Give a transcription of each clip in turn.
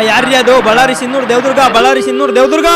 ಯಾರ್ರಿ ಅದು? ಬಳ್ಳಾರಿ ಸಿನ್ನೂರು ದೇವದುರ್ಗ, ಬಳ್ಳಾರಿ ಸಿನ್ನೂರು ದೇವದುರ್ಗ.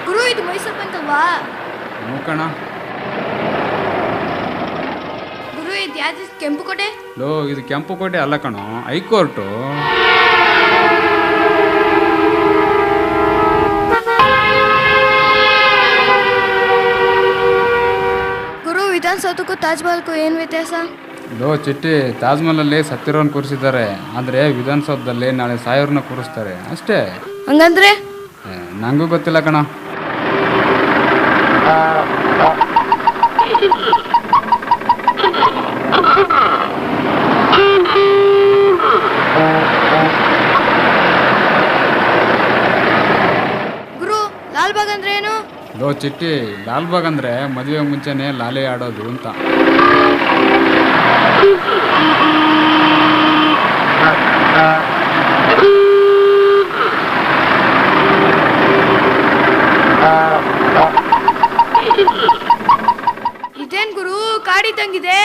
ಗುರು ಇದು ಮೈಸೂರು ಬಂತಲ್ವಾ? ಮೂಕಣ ಗುರು ಇದು ಯಾವ್ದು? ಕೆಂಪುಕೋಟೆ? ಲೋ ಇದು ಕೆಂಪುಕೋಟೆ ಅಲ್ಲ ಕಣೋ, ಹೈಕೋರ್ಟು. ಗುರು ವಿಧಾನಸೌಧಕ್ಕೂ ತಾಜ್ ಮಹಲ್ಗೂ ಏನು ವ್ಯತ್ಯಾಸ? ಲೋ ಚಿಟ್ಟಿ, ತಾಜ್ ಮಹಲಲ್ಲಿ ಸತ್ತಿರೋನ್ ಕೂರಿಸಿದ್ದಾರೆ, ಆದರೆ ವಿಧಾನಸೌಧದಲ್ಲಿ ನಾಳೆ ಸಾಯೋರ್ನ ಕೂರಿಸ್ತಾರೆ ಅಷ್ಟೇ. ಹಂಗಂದ್ರೆ ನಂಗೂ ಗೊತ್ತಿಲ್ಲ ಕಣ. ಗುರು ಲಾಲ್ಬಾಗ್ ಅಂದ್ರೆ ಏನು? ಲೋ ಚಿಟ್ಟಿ, ಲಾಲ್ಬಾಗ್ ಅಂದ್ರೆ ಮದುವೆ ಮುಂಚೆನೆ ಲಾಲೆ ಆಡೋದು ಅಂತ. ಇದೇನ್ ಗುರು ಕಾಡಿದ್ದಂಗಿದೆ?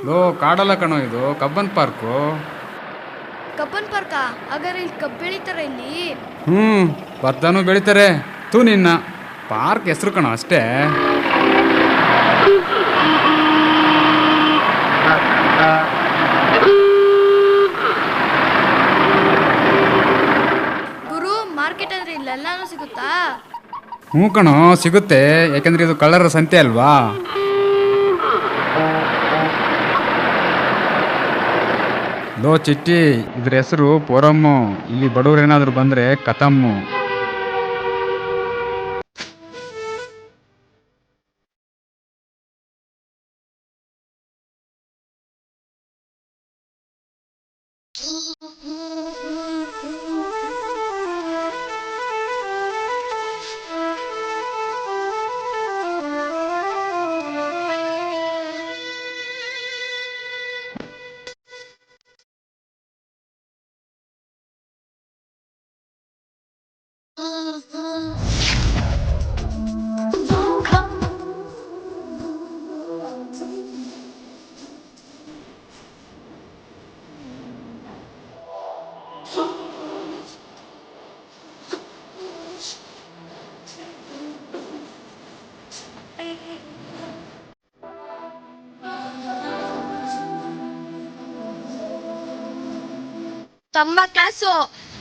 ಲೋ ಕಾಡಲ್ಲ ಕಣೋ, ಇದು ಕಬ್ಬನ್ ಪಾರ್ಕು. Cubbon park? ಹಾಗಾದ್ರೆ ಇಲ್ಲಿ ಕಬ್ಬು ಬೆಳಿತಾರ ಇಲ್ಲಿ? ಭತ್ತನೂ ಬೆಳಿತಾರೆ. ತೂ ನಿನ್ನ ಪಾರ್ಕ್ ಹೆಸರು ಕಣೋ ಅಷ್ಟೇ. ಗುರು ಮಾರ್ಕೆಟ್ ಅಂದ್ರೆ ಇಲ್ಲೆಲ್ಲಾನು ಸಿಗುತ್ತಾ? ಕಣೋ ಸಿಗುತ್ತೆ, ಯಾಕಂದ್ರೆ ಇದು ಕಳ್ಳರ ಸಂತೆ ಅಲ್ವಾ. ಲೋ ಚಿಟ್ಟಿ, ಇದ್ರ ಹೆಸರು ಪೋರಮ್ಮು. ಇಲ್ಲಿ ಬಡವ್ರು ಏನಾದ್ರು ಬಂದ್ರೆ ಕತಮ್ಮು. ತಮ್ಮ ಕ್ಲಾಸು,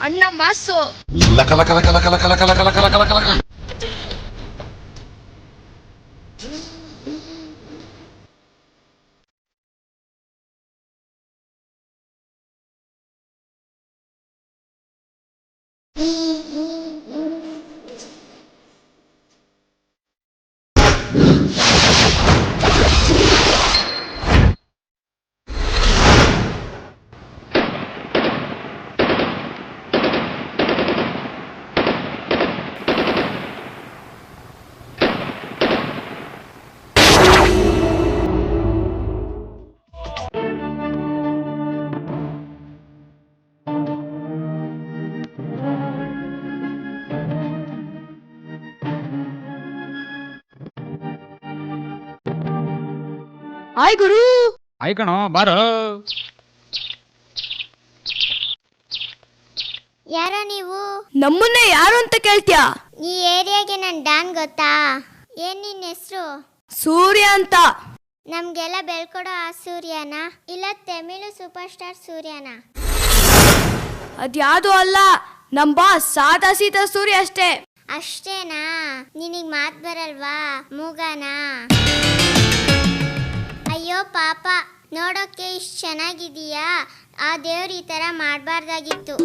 ಅಣ್ಣ ಮಾಸು. ಲಕ ಲಕ ಲಕ ಲಕ ಲಕ ಲಕ ಲಕ ಲಕ ಲಕ ಲಕ ಲಕ. ಹಾಯ್ ಗುರು. ಆಯ್ ಕಣೋ ಬಾರೋ. ಯಾರ ನೀವು? ನಮ್ಮನ್ನೇ ಯಾರು ಅಂತ ಕೇಳ್ತ್ಯಾ? ಈ ಏರಿಯಾಗೆ ನನ್ ಡಾನ್ ಗೊತ್ತಾ? ಏನ್ ನಿನ್ ಹೆಸರು? ಸೂರ್ಯ ಅಂತ. ನಮ್ಗೆಲ್ಲ ಬೆಳ್ಕೊಡೋ ಆ ಸೂರ್ಯನ, ಇಲ್ಲ ತಮಿಳು ಸೂಪರ್ ಸ್ಟಾರ್ ಸೂರ್ಯನ? ಅದ್ಯಾವುದು ಅಲ್ಲ, ನಮ್ ಬಾಸ್ ಸಾದಾ ಸೀದಾ ಸೂರ್ಯ ಅಷ್ಟೇ. ಅಷ್ಟೇನಾ? ನಿನಗ್ ಮಾತ್ ಬರಲ್ವಾ? ಮೂಗನಾ? ಅಯ್ಯೋ ಪಾಪ, ನೋಡೋಕೆ ಇಷ್ಟು ಚೆನ್ನಾಗಿದೀಯಾ? ಆ ದೇವ್ರು ಈ ತರ ಮಾಡಬಾರ್ದಾಗಿತ್ತು.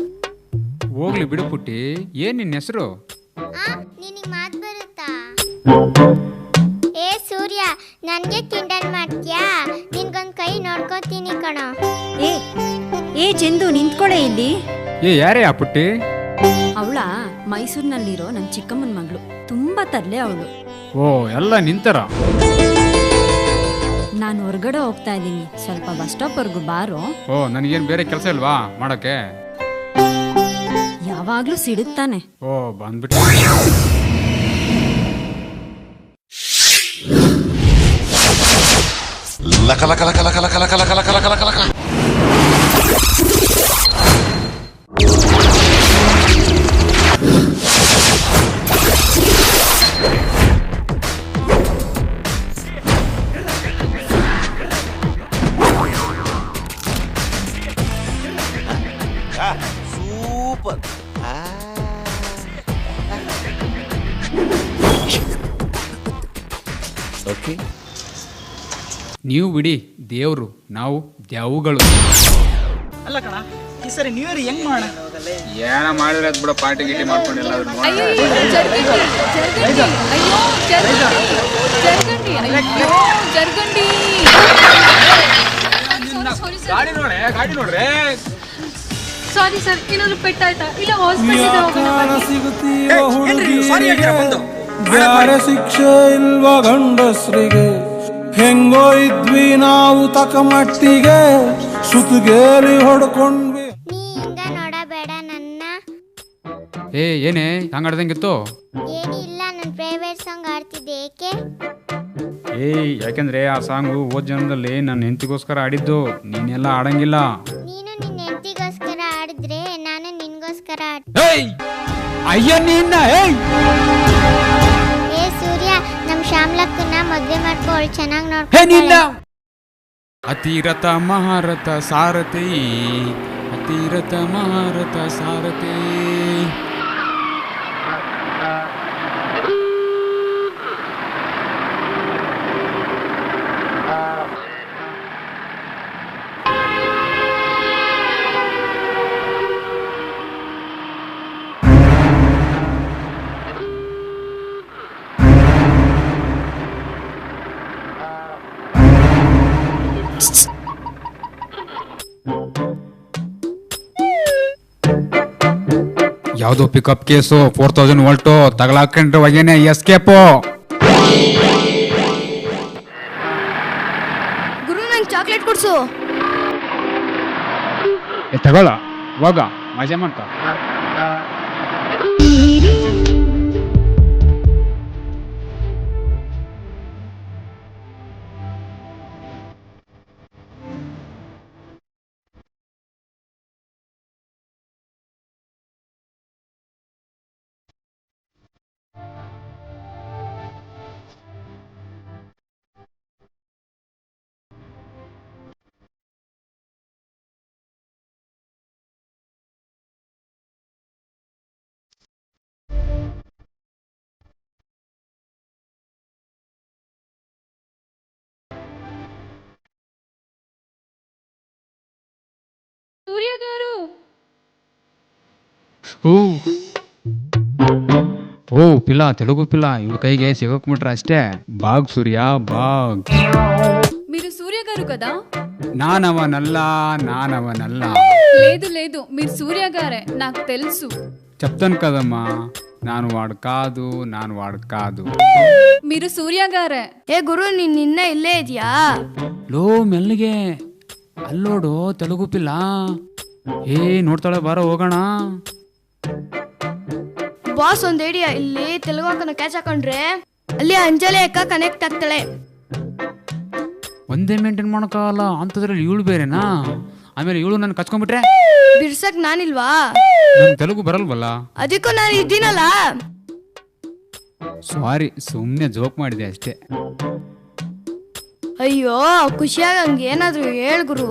ಹೋಗ್ಲಿ ಬಿಡು ಪುಟ್ಟಿ, ಏನ್ ನಿನ್ನ ಹೆಸರು? ನಿನಗ್ ಮಾತ್ ಬರುತ್ತಾ? ಏ ಸೂರ್ಯ, ನನಗೆ ಕಿಂಡಲ್ ಮಾಡ್ತೀಯಾ? ನಿನ್ಗೊಂದು ಕೈ ನೋಡ್ಕೋತೀನಿ ಕಣೋ. ಏ ಚಂದು, ನಿಂತ್ಕೊಳೆ ಇಲ್ಲಿ. ಯಾರೇ ಆ ಪುಟ್ಟಿ? ಅವಳ ಮೈಸೂರಿನಲ್ಲಿರೋ ನನ್ನ ಚಿಕ್ಕಮ್ಮನ ಮಗಳು. ತುಂಬಾ ತರ್ಲೆ ಅವಳು. ಓ, ಎಲ್ಲ ನಿಂತರ. ನಾನು ಹೊರಗಡೆ ಹೋಗ್ತಾ ಇದ್ದೀನಿ, ಸ್ವಲ್ಪ ಬಸ್ ಸ್ಟಾಪ್ ವರ್ಗು ಬಾರೋ. ಓ, ನನಗೇನು ಬೇರೆ ಕೆಲಸ ಇಲ್ವಾ ಮಾಡೋಕ್ಕೆ? ಯಾವಾಗ್ಲೂ ಸಿಡುತ್ತಾನೆ. ಓ, ಬಂದ್ಬಿಟ್ಟು. ಲಕ ಲಕ ಲಕ ಲಕ ಲಕ ಲಕ ಲಕ ಲಕ ಲಕ ಲಕ. ಸೂಪರ್. ಓಕೆ, ನೀವು ಬಿಡಿ ದೇವ್ರು, ನಾವು ದ್ಯಾವುಗಳು. ಅಲ್ಲ ಕಣ, ಈ ಸರಿ ನ್ಯೂ ಇಯರ್ ಹೆಂಗ್ ಮಾಡೋಣ? ಏನ ಮಾಡಿದ್ರೆ ಅದ್ ಬಿಡ, ಪಾರ್ಟಿ ಗಿಟಿ ಮಾಡ್ಕೊಂಡಿಲ್ಲ. ಗಾಡಿ ನೋಡ್ರೆ, ಗಾಡಿ ನೋಡ್ರೆ. ಸಾರಿ ಸರ್, ಏನಾದ್ರು ಪೆಟ್ಟಾಯ್ತಾ? ಇಲ್ಲ ಹಾಸ್ಪಿಟಲ್ ಬ್ಯಾರೆ ಶಿಕ್ಷೆ ಇಲ್ವ ಗಂಡಸ್ರಿಗೆ? ಹೆಂಗೋ ಇದ್ವಿ ನಾವು ತಕ ಮಟ್ಟಿಗೆ, ಸುತ್ತಗೇಲಿ ಹೊಡ್ಕೊಂಡ್ವಿ. ನೀ ಹಿಂಗ ನೋಡಬೇಡ ನನ್ನ. ಏನೇ ಹಂಗಾಡ್ದಂಗಿತ್ತು? ಏನಿಲ್ಲ, ನನ್ನ ಫೇವ್ರೇಟ್ ಸಾಂಗ್ ಆಡ್ತಿದ್ದೆ. ಏಕೆ? ಯಾಕೆಂದ್ರೆ ಆ ಸಾಂಗು ಹೋದ ಜನ್ಮದಲ್ಲಿ ನನ್ನ ಹೆಂಡತಿಗೋಸ್ಕರ ಆಡಿದ್ದು. ನೀನೆಲ್ಲ ಆಡಂಗಿಲ್ಲ. ನೀನು ನಿನ್ನ ಹೆಂಡತಿಗೋಸ್ಕರ ಆಡಿದ್ರೆ ನಾನು ನಿನ್ಗೋಸ್ಕರ ಅಯ್ಯ ನಿನ್ನ. ಏ ಸೂರ್ಯ, ನಮ್ ಶ್ಯಾಮ್ಲಕ್ಕನ್ನ ಮದ್ವೆ ಮಾಡ್ಕೊ, ಅವಳು ಚೆನ್ನಾಗಿ ನೋಡ್ಕೊ. ಅತಿರಥ ಮಹಾರಥ ಸಾರಥಿ, ಅತಿರಥ ಮಹಾರಥ ಸಾರಥಿ. ಯಾವ್ದು ಪಿಕಪ್ ಕೇಸು 4000 ವೋಲ್ಟು ತಗಲಾಕೊಂಡ್ರೆ ಒಗೆನೆ ಎಸ್ಕೇಪು. ಗುರು, ನಂಗೆ ಚಾಕ್ಲೇಟ್ ಕೊಡ್ಸು. ತಗೊಳ, ಹೋಗ ಮಜಾ ಮಾಡ್ತ. సూర్య గారు, ಓ ಪಿಲ್ಲ, ತೆಲುಗು ಪಿಲ್ಲ. ಇವ್ರ ಕೈಗೆ ಸಿಗೋಕ್ಬಿಟ್ರೆ ಅಷ್ಟೇ. ಬಾಗ್ ಸೂರ್ಯ ಬಾಗ್. మీరు సూర్య గారు కదా? నానవనల్ల. లేదు లేదు, మీరు సూర్య గారే, నాకు తెలుసు. చెప్తాను కదమ్మా, ನಾನು వాడు కాదు. మీరు సూర్య గారే. ಏ ಗುರು, ನೀನ್ ನಿನ್ನೆ ಇಲ್ಲೇ ಇದೆಯಾ? ಲೋ ಮೆಲ್ಲಿಗೆ, ಅಲ್ಲೋಡು ತೆಲುಗು ಪಿಲ್ಲ. ನೋಡ್ತಾಳೆ, ಬಾರೋ ಹೋಗೋಣ. ಬಾಸ್, ಒಂದ್ ಐಡಿಯಾ. ಇಲ್ಲಿ ತೆಲುಗು ಅಕ್ಕನ ಕ್ಯಾಚ್ ಹಾಕೊಂಡ್ರೆ ಅಲ್ಲಿ ಅಂಜಲಿ ಅಕ್ಕ ಕನೆಕ್ಟ್ ಆಗ್ತಾಳೆ. ಒಂದೇ ಮೇಂಟೈನ್ ಮಾಡೋಕ್ಕಾಗಲ್ಲ ಅಂತದ್ರಲ್ಲಿ ಇವಳು ಬೇರೆನಾ? ಆಮೇಲೆ ಇವಳು ನಾನು ಕಚ್ಕೊಂಡ್ಬಿಟ್ರೆ ಬಿಡ್ಸಕ್ ನಾನಿಲ್ವಾ? ನನ್ ತೆಲುಗು ಬರಲ್ವಲ್ಲ? ಅದಕ್ಕೂ ನಾನು ಇದ್ದೀನಲ್ಲ. ಸಾರಿ, ಸುಮ್ಮನೆ ಜೋಕ್ ಮಾಡಿದೆ ಅಷ್ಟೇ. ಅಯ್ಯೋ, ಖುಷಿಯಾಗ ಹಂಗೆ ಏನಾದ್ರು ಹೇಳ್ ಗುರು.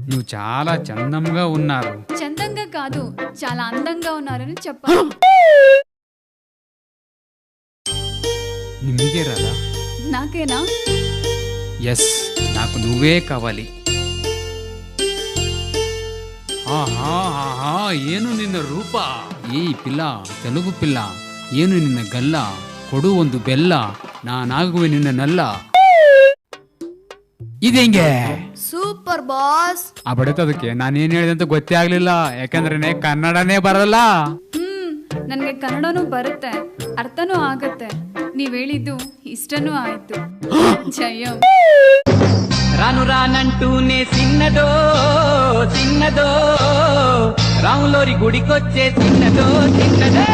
నువ్వు చాలా చందంగా ఉన్నారు. చందంగా కాదు, చాలా అందంగా ఉన్నారని చెప్పాలి. నిಮಗೆ రాదా? నాకేనా? ఎస్, నాకు నువ్వే కావాలి. ఆహా, ಏನು ನಿನ್ನ ರೂಪ? ಈ ಪಿಲ್ಲ, ತೆಲುಗು ಪಿಲ್ಲ, ಏನು ನಿನ್ನ ಗಲ್ಲ, ಕೊಡು ಒಂದು ಬೆಲ್ಲ, ನಾನಾಗುವೆ ನಿನ್ನ ನಲ್ಲ. ಇದೆಂಗೆ ಸೂಪರ್ ಬಾಸ್. ಆ ಬಡಿತದಕ್ಕೆ ನಾನೇನ್ ಹೇಳಿದೆ ಅಂತ ಗೊತ್ತೇ ಆಗ್ಲಿಲ್ಲ, ಯಾಕಂದ್ರೆ ಕನ್ನಡನೇ ಬರಲ್ಲ. ನನಗೆ ಕನ್ನಡನೂ ಬರುತ್ತೆ, ಅರ್ಥನೂ ಆಗತ್ತೆ. ನೀವ್ ಹೇಳಿದ್ದು ಇಷ್ಟನೂ ಆಯ್ತು. ಜಯಂ. రాను రానంటూనే చిన్నదో చిన్నదో రాములోరి గుడికొచ్చే చిన్నదో చిన్నదే.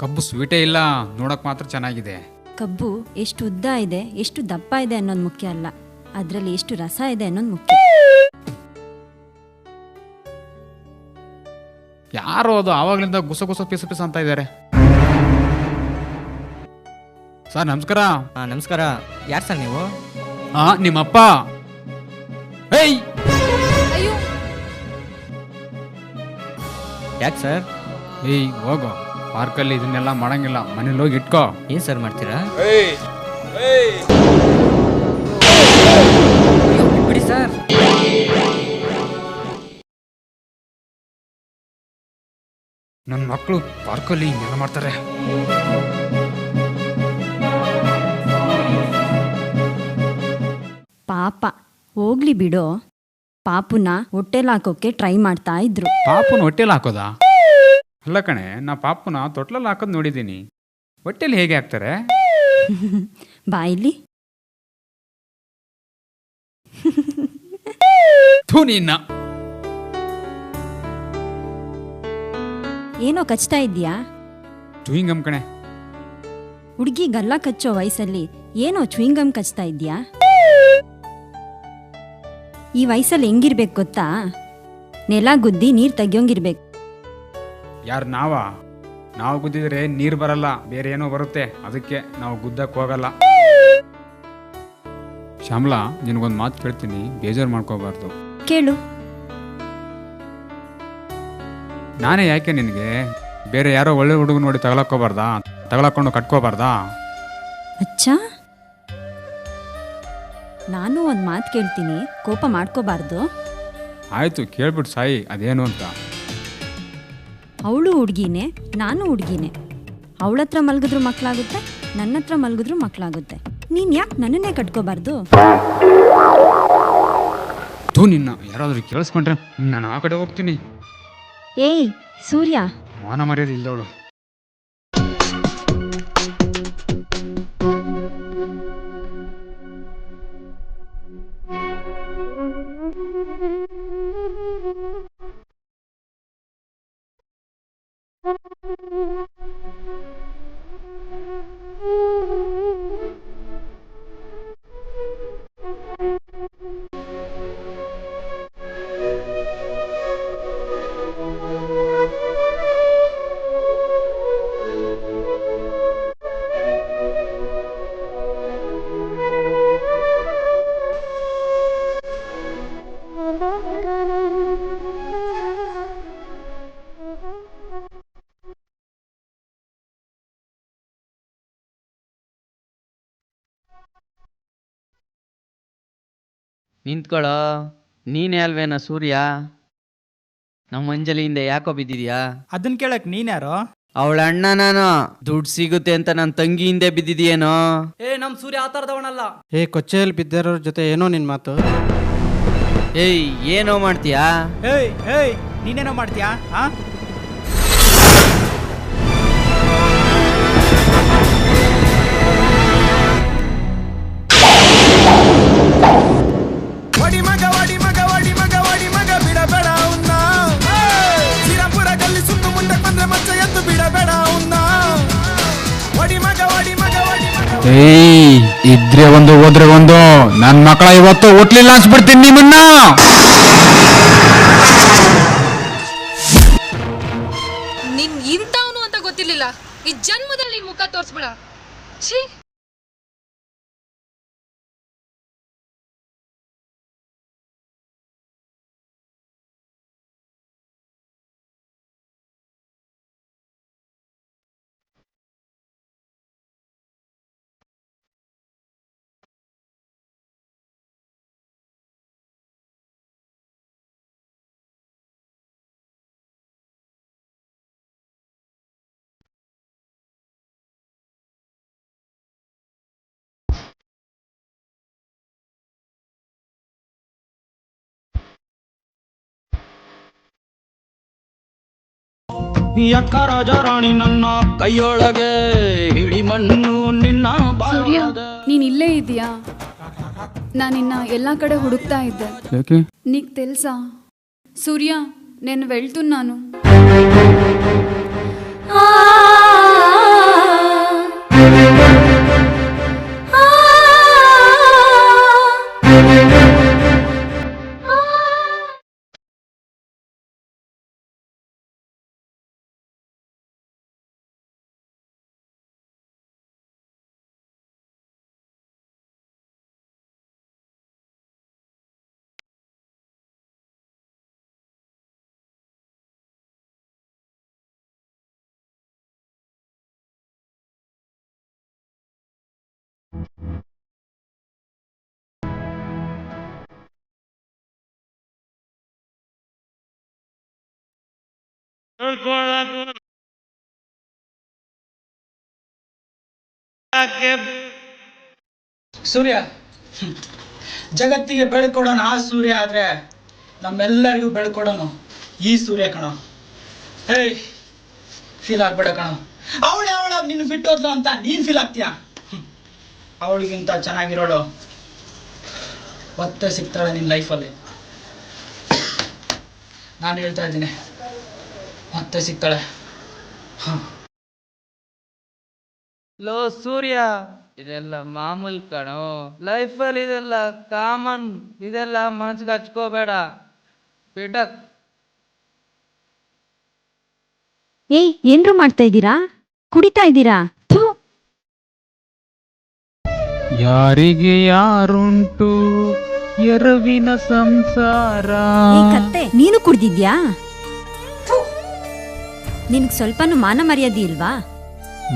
ಕಬ್ಬು ಸ್ವೀಟೇ ಇಲ್ಲ, ನೋಡಕ್ ಮಾತ್ರ ಚೆನ್ನಾಗಿದೆ. ಕಬ್ಬು ಎಷ್ಟು ಉದ್ದ ಇದೆ, ಎಷ್ಟು ದಪ್ಪ ಇದೆ ಅನ್ನೋದು ಮುಖ್ಯ ಅಲ್ಲ, ಅದರಲ್ಲಿ ಎಷ್ಟು ರಸ ಇದೆ ಅನ್ನೋದು ಮುಖ್ಯ. ಯಾರು ಅದು ಆವಾಗ್ಲಿಂದ ಗುಸ ಗುಸ ಪಿಸ ಪಿಸ ಅಂತ ಇದ್ದಾರೆ. ಸರ್ ನಮಸ್ಕಾರ. ನಮಸ್ಕಾರ. ಯಾರು ಸರ್ ನೀವು? ನಿಮ್ಮಪ್ಪ. ಏಯ್ ಅಯ್ಯೋ, ಯಾಕೆ ಸರ್? ಏಯ್ ಹೋಗೋ, ಪಾರ್ಕಲ್ಲಿ ಇದನ್ನೆಲ್ಲ ಮಾಡಂಗಿಲ್ಲ, ಮನೇಲಿ ಹೋಗಿ ಇಟ್ಕೋ. ಏನ್ ಸರ್ ಮಾಡ್ತೀರಾ? ಬಿಡಿ ಸರ್. ನನ್ನ ಮಕ್ಕಳು ಪಾರ್ಕಲ್ಲಿ ಹಿಂಗೆಲ್ಲ ಮಾಡ್ತಾರೆ. ಪಾಪ, ಹೋಗ್ಲಿ ಬಿಡೋ. ಪಾಪುನ ಹೊಟ್ಟೆಲ್ ಹಾಕೋಕೆ ಟ್ರೈ ಮಾಡ್ತಾ ಇದ್ರು. ಪಾಪುನ ಹೊಟ್ಟೆಲಿ ಹಾಕೋದಾ? ಅಲ್ಲ ಕಣೆ, ನಾ ಪಾಪುನ ತೊಟ್ಲಲ್ಲಿ ಹಾಕೋದು ನೋಡಿದ್ದೀನಿ. ಹೊಟ್ಟೆಲಿ ಹೇಗೆ ಹಾಕ್ತಾರೆ? ಬಾಯಿಲಿ. ಥೂ ನಿನ್ನ. ಏನೋ ಕಚ್ತಾ ಇದ್ಯಾ? ಚೂಯಿಂಗಮ್ ಕಣೆ. ಹುಡುಗಿ ಗಲ್ಲ ಕಚ್ಚೋ ವಯಸ್ಸಲ್ಲಿ ಏನೋ ಚುಯಿಂಗಮ್ ಕಚ್ತಾ ಇದ್ಯಾ? ಈ ವಯಸ್ಸಲ್ಲಿ ಹೆಂಗಿರ್ಬೇಕು ಗೊತ್ತಾ? ನೆಲ ಗುದ್ದಿ ನೀರ್ ತೆಗಿಯೋಂಗಿರ್ಬೇಕು. ಯಾರು ನಾವು ಗುದ್ದಿದ್ರೆ ನೀರು ಬರಲ್ಲ, ಬೇರೆ ಏನೋ ಬರುತ್ತೆ. ಅದಕ್ಕೆ ನಾವು ಗುದ್ದಕ್ಕೆ ಹೋಗಲ್ಲ. ಶ್ಯಾಮಲಾ, ನಿನಗೊಂದು ಮಾತು ಕೇಳ್ತೀನಿ, ಬೇಜಾರು ಮಾಡ್ಕೋಬಾರ್ದು. ಕೇಳು. ನಾನೇ ಯಾಕೆ ನಿನಗೆ ಬೇರೆ ಯಾರೋ ಒಳ್ಳೆ ಹುಡುಗ ನೋಡಿ ತಗೊಳಕೊಂಡು ಕಟ್ಕೋಬಾರ್ದಾ? ಅಚ್ಚಾ, ನಾನು ಒಂದು ಮಾತು ಕೇಳ್ತೀನಿ, ಕೋಪ ಮಾಡ್ಕೋಬಾರ್ದು. ಆಯ್ತು, ಕೇಳ್ಬಿಟ್ಟು ಸಾಯಿ, ಅದೇನು ಅಂತ. ಅವಳು ಹುಡುಗಿನೇ, ನಾನು ಹುಡುಗಿನೇ. ಅವಳತ್ರ ಮಲಗಿದ್ರು ಮಕ್ಕಳಾಗುತ್ತೆ, ನನ್ನ ಹತ್ರ ಮಲಗಿದ್ರು ಮಕ್ಕಳಾಗುತ್ತೆ. ನೀನು ಯಾಕೆ ನನ್ನನ್ನೇ ಕಟ್ಕೋಬಾರ್ದು? ಥೂ ನಿನ್ನ, ಯಾರಾದ್ರೂ ಕೇಳಿಸ್ಕೊಂಡ್ರೆ ನಾನು ಆ ಕಡೆ ಹೋಗ್ತೀನಿ. ಏಯ್ ಸೂರ್ಯ, ಮಾನ ಮರ್ಯಾದೆ ಇಲ್ಲವಳು. ನಿಂತ್ಕೊಳ್ಳೋ, ನೀನೇ ಅಲ್ವೇನ ಸೂರ್ಯ? ನಮ್ಮ ಅಂಜಲಿಯಿಂದ ಯಾಕೋ ಬಿದ್ದಿದ್ಯಾ? ಅದನ್ನ ಕೇಳಕ್ ನೀನ್ಯಾರೋ? ಅವಳ ಅಣ್ಣ ನಾನು. ದುಡ್ಡು ಸಿಗುತ್ತೆ ಅಂತ ನನ್ನ ತಂಗಿ ಹಿಂದೆ ಬಿದ್ದಿದ್ಯೇನೋ? ನಮ್ ಸೂರ್ಯ ಆ ತರದವನಲ್ಲ. ಕೊಚ್ಚೆಯಲ್ಲಿ ಬಿದ್ದಿರೋರ್ ಜೊತೆ ಏನೋ ನಿನ್ ಮಾತು? ಏಯ್, ಏನೋ ಮಾಡ್ತೀಯಾ? ನೀನೇನೋ ಮಾಡ್ತೀಯಾ? ಏಯ್, ಇದ್ರೆ ಒಂದು ಹೋದ್ರೆ ಒಂದು. ನನ್ನ ಮಕ್ಕಳ ಇವತ್ತು ಹುಟ್ಲಿಲ್ಲ ಅನ್ಸ್ಬಿಡ್ತೀನಿ ನಿಮ್ಮನ್ನ. ನಿನ್ ಇಂಥವನು ಅಂತ ಗೊತ್ತಿರ್ಲಿಲ್ಲ. ಈ ಜನ್ಮದಲ್ಲಿ ಮುಖ ತೋರ್ಸ್ಬೇಡ. ಛೀ. ಅಕ್ಕ ರಾಜ ರಾಣಿ ನನ್ನ ಕೈಯೊಳಗೆ ಹಿಡಿ ಮಣ್ಣು ನಿನ್ನ ಸೂರ್ಯ ನೀನ್ ಇಲ್ಲೇ ಇದೆಯಾ? ನಾನಿನ್ನ ಎಲ್ಲ ಕಡೆ ಹುಡುಕ್ತಾ ಇದ್ದೆ. ಯಾಕೆ? నీకు తెలుసా సూర్య నేను వెళ్తున్నాను. ಸೂರ್ಯ ಜಗತ್ತಿಗೆ ಬೆಳ್ಕೊಡೋಣ ಆ ಸೂರ್ಯ ಆದ್ರೆ ನಮ್ಮೆಲ್ಲರಿಗೂ ಬೆಳ್ಕೊಡೋನು ಈ ಸೂರ್ಯ ಕಣ. ಹೇಯ್ ಫೀಲ್ ಆಗ್ಬೇಡ ಕಣ. ಅವಳ ನಿನ್ನ ಬಿಟ್ಟೋದ್ಲು ಅಂತ ನೀನ್ ಫೀಲ್ ಆಗ್ತೀಯ. ಅವಳಿಗಿಂತ ಚೆನ್ನಾಗಿರೋಳು ಮತ್ತೆ ಸಿಗ್ತಾಳೆ ನಿನ್ನ ಲೈಫಲ್ಲಿ. ನಾನು ಹೇಳ್ತಾ ಇದ್ದೀನಿ, ಮತ್ತೆ ಸಿಗ್ತಾಳೆ. ಲೋ ಸೂರ್ಯ, ಇದೆಲ್ಲ ಮಾಮೂಲ್ ಕಣೋ, ಲೈಫಲ್ಲಿ ಇದೆಲ್ಲ ಕಾಮನ್. ಇದೆಲ್ಲ ಮನ್ಸಿಗೆ ಹಚ್ಕೋಬೇಡ, ಬಿಡಕ್. ಏಯ್ ಏನ್ರು ಮಾಡ್ತಾ ಇದ್ದೀರಾ? ಕುಡಿತಾ ಇದ್ದೀರಾ? ಥು. ಯಾರಿಗೆ ಯಾರುಂಟು ಎರವಿನ ಸಂಸಾರ. ಏ ಕತ್ತೆ, ನೀನು ಕುಡ್ದಿದ್ಯಾ? ನಿನಗ್ ಸ್ವಲ್ಪನೂ ಮಾನ ಮರ್ಯಾದೆ ಇಲ್ವಾ?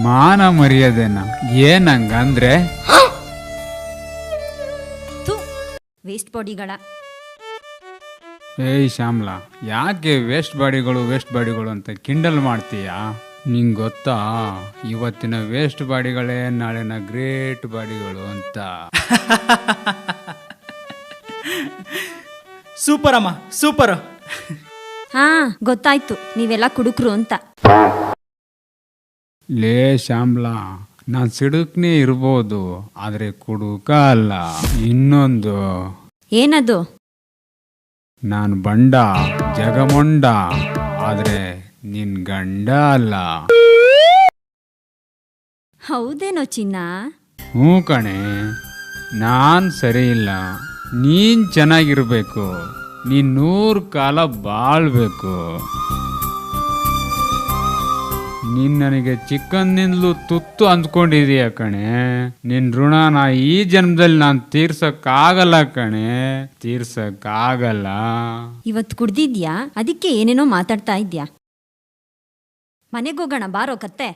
ಮಾನ ಮರ್ಯಾದೆನ ಏನಂಗಂದ್ರೆ? ವೇಸ್ಟ್ ಬಾಡಿಗಳ. ಏಯ್ ಶ್ಯಾಮ್ಲಾ, ಯಾಕೆ ವೇಸ್ಟ್ ಬಾಡಿಗಳು ಅಂತ ಕಿಂಡಲ್ ಮಾಡ್ತೀಯಾ? ನಿಂಗೆ ಗೊತ್ತಾ, ಇವತ್ತಿನ ವೇಸ್ಟ್ ಬಾಡಿಗಳೇ ನಾಳಿನ ಗ್ರೇಟ್ ಬಾಡಿಗಳು ಅಂತ. ಸೂಪರ್ ಅಮ್ಮ, ಸೂಪರ್. ಹಾ ಗೊತ್ತಾಯ್ತು, ನೀವೆಲ್ಲ ಕುಡುಕ್ರು ಅಂತ. ಲೇ ಶ್ಯಾಮ್ಲಾ, ನಾನು ಸಿಡುಕ್ನೇ ಇರ್ಬೋದು, ಆದ್ರೆ ಕುಡುಕ ಅಲ್ಲ. ಇನ್ನೊಂದು. ಏನದು? ನಾನು ಬಂಡ ಜಗಮೊಂಡ, ಆದ್ರೆ ನಿನ್ ಗಂಡ ಅಲ್ಲ. ಹೌದೇನೋ ಚಿನ್ನ? ಹ್ಞೂ ಕಣೆ, ನಾನ್ ಸರಿ ಇಲ್ಲ, ನೀನ್ ಚೆನ್ನಾಗಿರ್ಬೇಕು, ನೀನ್ 100 ಕಾಲ ಬಾಳ್ಬೇಕು. ನೀನ್ ನನಗೆ ಚಿಕ್ಕಂದಿಂದಲೂ ತುತ್ತು ಅಂದ್ಕೊಂಡಿದೀಯ ಕಣೆ. ನಿನ್ ಋಣನ ಈ ಜನ್ಮದಲ್ಲಿ ನಾನು ತೀರ್ಸಕ್ಕಾಗಲ್ಲ ಕಣೆ, ತೀರ್ಸಕ್ಕಾಗಲ್ಲ. ಇವತ್ತು ಕುಡ್ದಿದ್ಯಾ? ಅದಕ್ಕೆ ಏನೇನೋ ಮಾತಾಡ್ತಾ ಇದ್ಯಾ. ಮನೆಗೋಗೋಣ ಬಾರೋ ಕತ್ತೆ.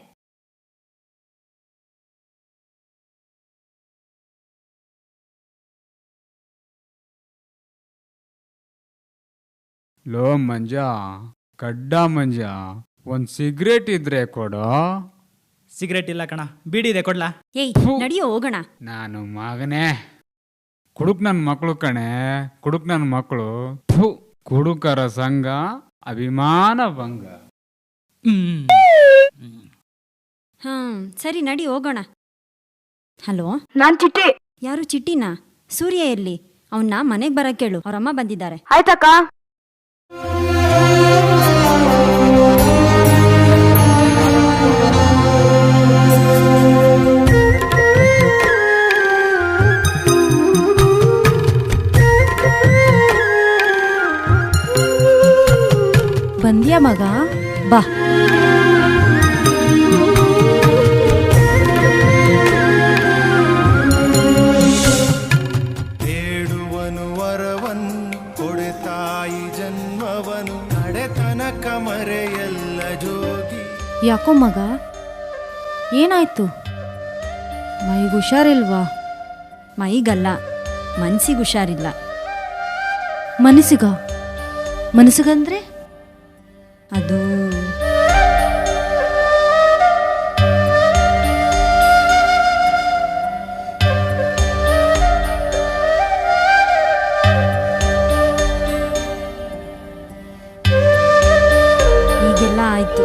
ಲೋ ಮಂಜ, ಕಡ್ಡ ಮಂಜ, ಒಂದ್ ಸಿಗರೇಟ್ ಇದ್ರೆ ಕೊಡೋ. ಸಿಗರೇಟ್ ಇಲ್ಲ ಕಣ, ಬೀಡಿ ಇದೆ, ಕೊಡ್ಲಾ? ಏಯ್ ನಡಿಯೋ ಹೋಗೋಣ. ನಾನು ಮಗನೇ ಕುಡುಕ್ ನನ್ನ ಮಕ್ಕಳು ಕಣೆ, ಕುಡುಕ್ ನನ್ನ ಮಕ್ಕಳು. ಕುಡುಕರ ಸಂಘ ಅಭಿಮಾನ ಭಂಗ. ಸರಿ ನಡಿ ಹೋಗೋಣ. ಹಲೋ, ನಾನ್ ಚಿಟ್ಟಿ. ಯಾರು ಚಿಟ್ಟಿನಾ? ಸೂರ್ಯ ಎಲ್ಲಿ? ಅವನ್ನ ಮನೆಗ್ ಬರಕ್ ಕೇಳು, ಅವ್ರಮ್ಮ ಬಂದಿದ್ದಾರೆ. ಆಯ್ತಕ್ಕ. ಬಂದ್ಯಾ ಮಗ? ಬಾ. ಬೇಡುವನು ವರವನ್ನು ಕೊಡೆ ತಾಯಿ ಜನ್ಮವನು, ನಡೆತನಕ ಮರೆಯಲ್ಲ ಜೋಗಿ. ಯಾಕೋ ಮಗ, ಏನಾಯ್ತು? ಮೈಗೆ ಹುಷಾರಿಲ್ವಾ? ಮೈಗಲ್ಲ, ಮನ್ಸಿಗೆ ಹುಷಾರಿಲ್ಲ. ಮನಸ್ಸಿಗಂದ್ರೆ ಅದು ಈಗೆಲ್ಲ ಆಯ್ತು.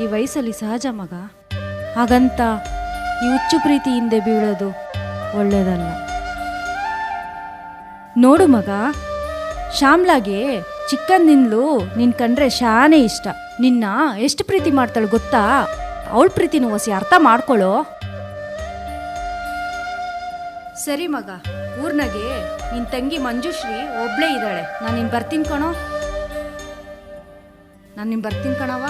ಈ ವಯಸ್ಸಲ್ಲಿ ಸಹಜ ಮಗ. ಹಾಗಂತ ಈ ಹುಚ್ಚು ಪ್ರೀತಿ ಹಿಂದೆ ಬೀಳೋದು ಒಳ್ಳೇದಲ್ಲ. ನೋಡು ಮಗ, ಶ್ಯಾಮ್ಲಾಗೆ ಚಿಕ್ಕಂದಿಂದಲೂ ನಿನ್ ಕಂಡ್ರೆ ಶಾನೇ ಇಷ್ಟ. ನಿನ್ನ ಎಷ್ಟು ಪ್ರೀತಿ ಮಾಡ್ತಾಳೆ ಗೊತ್ತಾ? ಅವಳ ಪ್ರೀತಿನೂ ಹೊಸಿ ಅರ್ಥ ಮಾಡ್ಕೊಳ್ಳೋ. ಸರಿ ಮಗ, ಊರ್ನಾಗೆ ನಿನ್ ತಂಗಿ ಮಂಜುಶ್ರೀ ಒಬ್ಳೇ ಇದ್ದಾಳೆ. ನಾನು ನಿನ್ ಬರ್ತೀನಿ ಕಣೋ. ನಾನು ನಿನ್ ಬರ್ತೀನಿ ಕಣವ.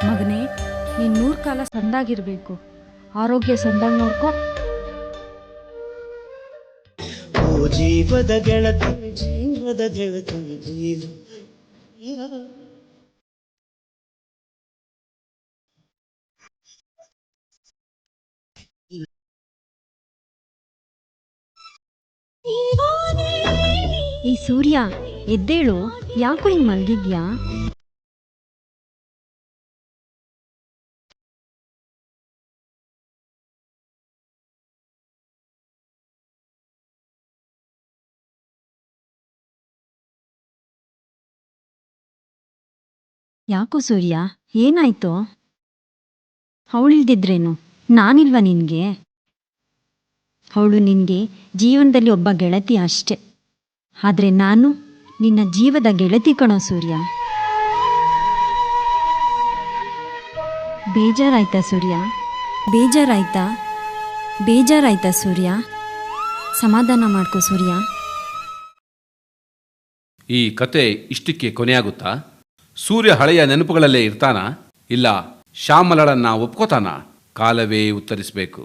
ಮಗನೇ, ನೀನ್ 100 ಕಾಲ ಸಂದಾಗಿರ್ಬೇಕು. ಆರೋಗ್ಯ ಸಂದಾಗ ನೋಡ್ಕೊ. ಜೀವದ ಗೆಳತಿ, ಜೀವದ ಗೆಳತಿ, ಜೀವ ಈ ಸೂರ್ಯ ಎದ್ದೇಳು, ಯಾಕೋ ಹಿಂಗ್ ಮಲ್ಗಿದ್ಯಾ? ಯಾಕೋ ಸೂರ್ಯ, ಏನಾಯ್ತು? ಅವಳಿಲ್ದಿದ್ರೇನು, ನಾನಿಲ್ವಾ ನಿನಗೆ? ಅವಳು ನಿನಗೆ ಜೀವನದಲ್ಲಿ ಒಬ್ಬ ಗೆಳತಿ ಅಷ್ಟೆ. ಆದರೆ ನಾನು ನಿನ್ನ ಜೀವದ ಗೆಳತಿ ಕಣೋ ಸೂರ್ಯ. ಬೇಜಾರಾಯ್ತಾ ಸೂರ್ಯ? ಬೇಜಾರಾಯ್ತಾ ಸೂರ್ಯ? ಸಮಾಧಾನ ಮಾಡ್ಕೋ ಸೂರ್ಯ. ಈ ಕತೆ ಇಷ್ಟಕ್ಕೆ ಕೊನೆಯಾಗುತ್ತಾ? ಸೂರ್ಯ ಹಳೆಯ ನೆನಪುಗಳಲ್ಲೇ ಇರ್ತಾನಾ? ಇಲ್ಲ ಶ್ಯಾಮಲಳನ್ನ ಒಪ್ಕೋತಾನ? ಕಾಲವೇ ಉತ್ತರಿಸಬೇಕು.